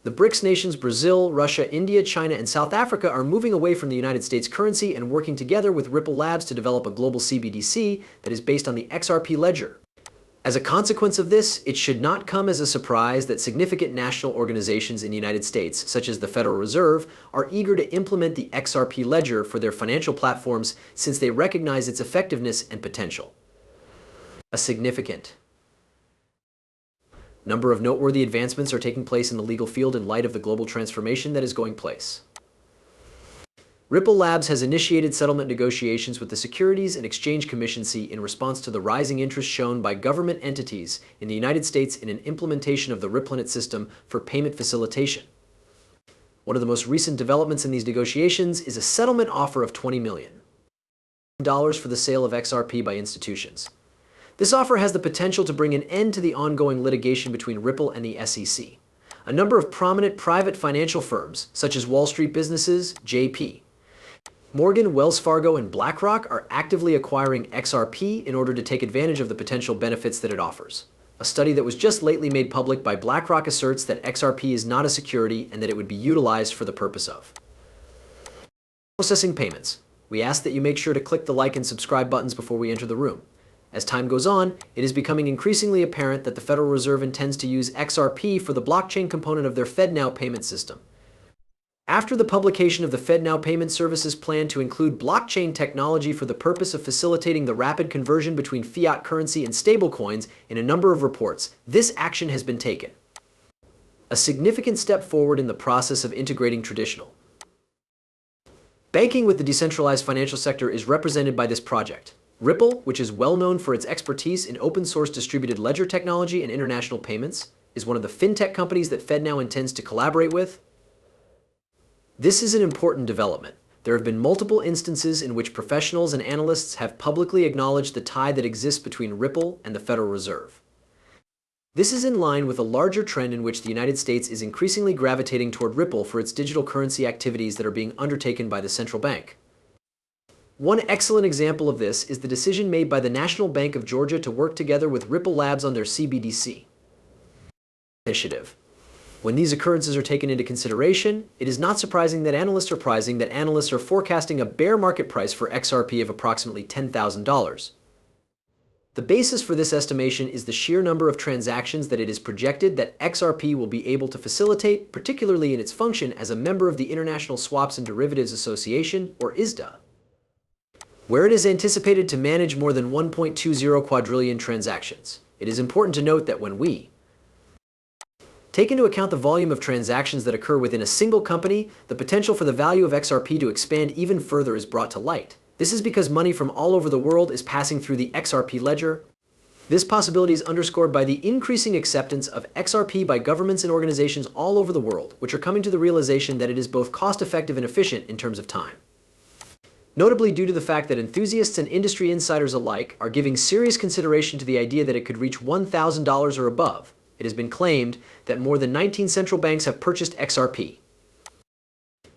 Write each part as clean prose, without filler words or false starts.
The BRICS nations Brazil, Russia, India, China, and South Africa are moving away from the United States currency and working together with Ripple Labs to develop a global CBDC that is based on the XRP ledger. As a consequence of this, it should not come as a surprise that significant national organizations in the United States, such as the Federal Reserve, are eager to implement the XRP ledger for their financial platforms since they recognize its effectiveness and potential. A significant number of noteworthy advancements are taking place in the legal field in light of the global transformation that is going place. Ripple Labs has initiated settlement negotiations with the Securities and Exchange Commission in response to the rising interest shown by government entities in the United States in an implementation of the RippleNet system for payment facilitation. One of the most recent developments in these negotiations is a settlement offer of $20 million for the sale of XRP by institutions. This offer has the potential to bring an end to the ongoing litigation between Ripple and the SEC. A number of prominent private financial firms, such as Wall Street businesses, JP Morgan, Wells Fargo, and BlackRock are actively acquiring XRP in order to take advantage of the potential benefits that it offers. A study that was just lately made public by BlackRock asserts that XRP is not a security and that it would be utilized for the purpose of processing payments. We ask that you make sure to click the like and subscribe buttons before we enter the room. As time goes on, it is becoming increasingly apparent that the Federal Reserve intends to use XRP for the blockchain component of their FedNow payment system. After the publication of the FedNow Payment Services plan to include blockchain technology for the purpose of facilitating the rapid conversion between fiat currency and stablecoins in a number of reports, this action has been taken. A significant step forward in the process of integrating traditional banking with the decentralized financial sector is represented by this project. Ripple, which is well known for its expertise in open-source distributed ledger technology and international payments, is one of the fintech companies that FedNow intends to collaborate with. This is an important development. There have been multiple instances in which professionals and analysts have publicly acknowledged the tie that exists between Ripple and the Federal Reserve. This is in line with a larger trend in which the United States is increasingly gravitating toward Ripple for its digital currency activities that are being undertaken by the central bank. One excellent example of this is the decision made by the National Bank of Georgia to work together with Ripple Labs on their CBDC initiative. When these occurrences are taken into consideration, it is not surprising that analysts are forecasting a bear market price for XRP of approximately $10,000. The basis for this estimation is the sheer number of transactions that it is projected that XRP will be able to facilitate, particularly in its function as a member of the International Swaps and Derivatives Association, or ISDA, where it is anticipated to manage more than 1.20 quadrillion transactions. It is important to note that when we take into account the volume of transactions that occur within a single company, the potential for the value of XRP to expand even further is brought to light. This is because money from all over the world is passing through the XRP ledger. This possibility is underscored by the increasing acceptance of XRP by governments and organizations all over the world, which are coming to the realization that it is both cost-effective and efficient in terms of time. Notably due to the fact that enthusiasts and industry insiders alike are giving serious consideration to the idea that it could reach $1,000 or above, it has been claimed that more than 19 central banks have purchased XRP,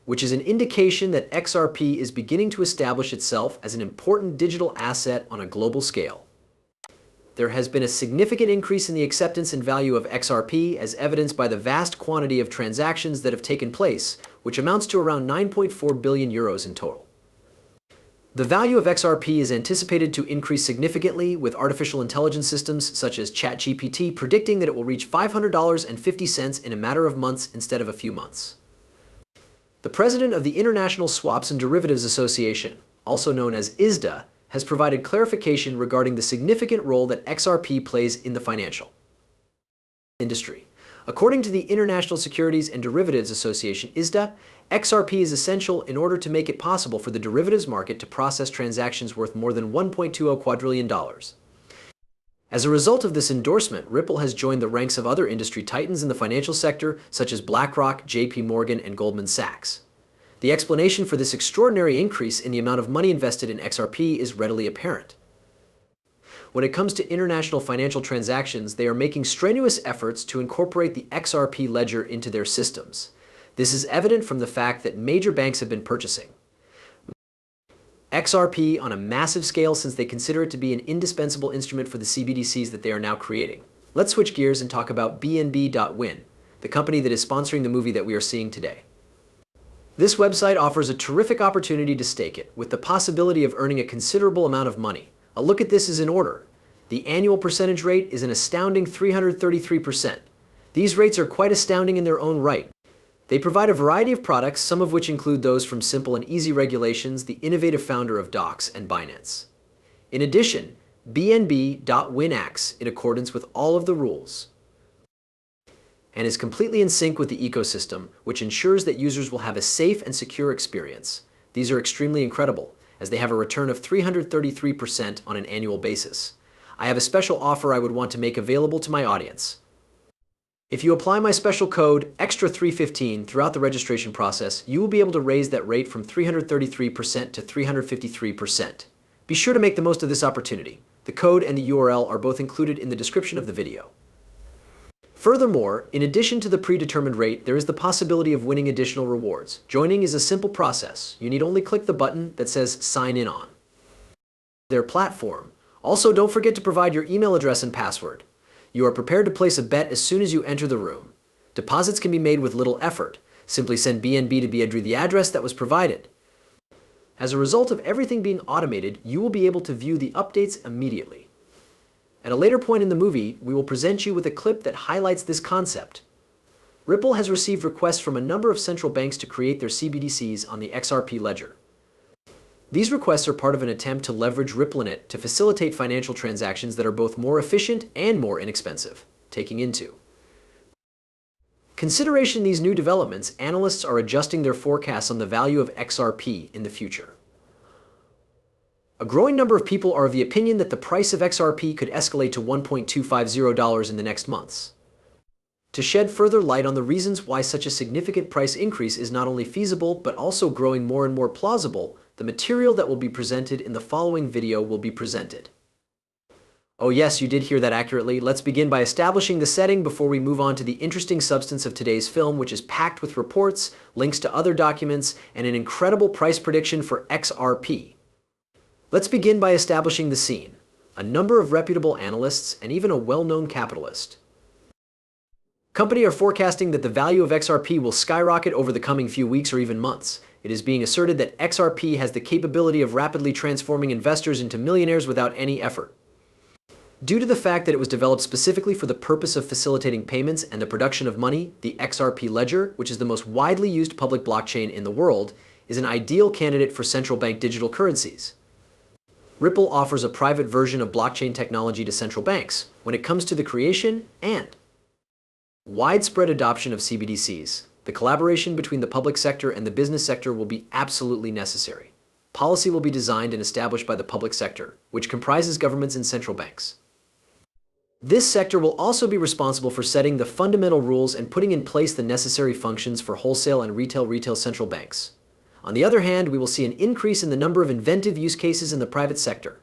which is an indication that XRP is beginning to establish itself as an important digital asset on a global scale. There has been a significant increase in the acceptance and value of XRP as evidenced by the vast quantity of transactions that have taken place, which amounts to around 9.4 billion euros in total. The value of XRP is anticipated to increase significantly, with artificial intelligence systems such as ChatGPT predicting that it will reach $500.50 in a matter of months instead of a few months. The president of the International Swaps and Derivatives Association, also known as ISDA, has provided clarification regarding the significant role that XRP plays in the financial industry. According to the International Securities and Derivatives Association, ISDA, XRP is essential in order to make it possible for the derivatives market to process transactions worth more than $1.20 quadrillion. As a result of this endorsement, Ripple has joined the ranks of other industry titans in the financial sector, such as BlackRock, JP Morgan, and Goldman Sachs. The explanation for this extraordinary increase in the amount of money invested in XRP is readily apparent. When it comes to international financial transactions, they are making strenuous efforts to incorporate the XRP ledger into their systems. This is evident from the fact that major banks have been purchasing XRP on a massive scale since they consider it to be an indispensable instrument for the CBDCs that they are now creating. Let's switch gears and talk about BNB.Win. the company that is sponsoring the movie that we are seeing today. This website offers a terrific opportunity to stake it, with the possibility of earning a considerable amount of money. A look at this is in order. The annual percentage rate is an astounding 333%. These rates are quite astounding in their own right. They provide a variety of products, some of which include those from Simple and Easy Regulations, the innovative founder of Docs and Binance. In addition, BNB.Win acts in accordance with all of the rules and is completely in sync with the ecosystem, which ensures that users will have a safe and secure experience. These are extremely incredible, as they have a return of 333% on an annual basis. I have a special offer I would want to make available to my audience. If you apply my special code XTRA315 throughout the registration process, you will be able to raise that rate from 333% to 353%. Be sure to make the most of this opportunity. The code and the URL are both included in the description of the video. Furthermore, in addition to the predetermined rate, there is the possibility of winning additional rewards. Joining is a simple process. You need only click the button that says Sign In on their platform. Also, don't forget to provide your email address and password. You are prepared to place a bet as soon as you enter the room. Deposits can be made with little effort. Simply send BNB to the address that was provided. As a result of everything being automated, you will be able to view the updates immediately. At a later point in the movie, we will present you with a clip that highlights this concept. Ripple has received requests from a number of central banks to create their CBDCs on the XRP ledger. These requests are part of an attempt to leverage RippleNet to facilitate financial transactions that are both more efficient and more inexpensive. Taking into consideration these new developments, analysts are adjusting their forecasts on the value of XRP in the future. A growing number of people are of the opinion that the price of XRP could escalate to $1.250 in the next months. To shed further light on the reasons why such a significant price increase is not only feasible but also growing more and more plausible, the material that will be presented in the following video will be presented. Oh yes, you did hear that accurately. Let's begin by establishing the setting before we move on to the interesting substance of today's film, which is packed with reports, links to other documents, and an incredible price prediction for XRP. Let's begin by establishing the scene. A number of reputable analysts and even a well-known capitalist company are forecasting that the value of XRP will skyrocket over the coming few weeks or even months. It is being asserted that XRP has the capability of rapidly transforming investors into millionaires without any effort. Due to the fact that it was developed specifically for the purpose of facilitating payments and the production of money, the XRP ledger, which is the most widely used public blockchain in the world, is an ideal candidate for central bank digital currencies. Ripple offers a private version of blockchain technology to central banks when it comes to the creation and widespread adoption of CBDCs. The collaboration between the public sector and the business sector will be absolutely necessary. Policy will be designed and established by the public sector, which comprises governments and central banks. This sector will also be responsible for setting the fundamental rules and putting in place the necessary functions for wholesale and retail central banks. On the other hand, we will see an increase in the number of inventive use cases in the private sector.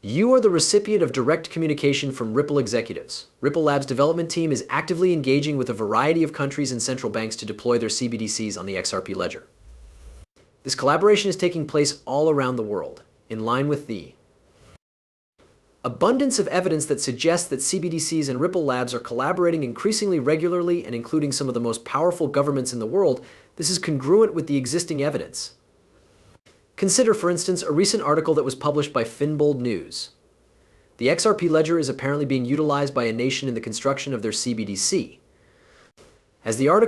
You are the recipient of direct communication from Ripple executives. Ripple Labs' development team is actively engaging with a variety of countries and central banks to deploy their CBDCs on the XRP ledger. This collaboration is taking place all around the world, in line with the abundance of evidence that suggests that CBDCs and Ripple Labs are collaborating increasingly regularly and including some of the most powerful governments in the world. This is congruent with the existing evidence. Consider, for instance, a recent article that was published by Finbold News. The XRP ledger is apparently being utilized by a nation in the construction of their CBDC. As the article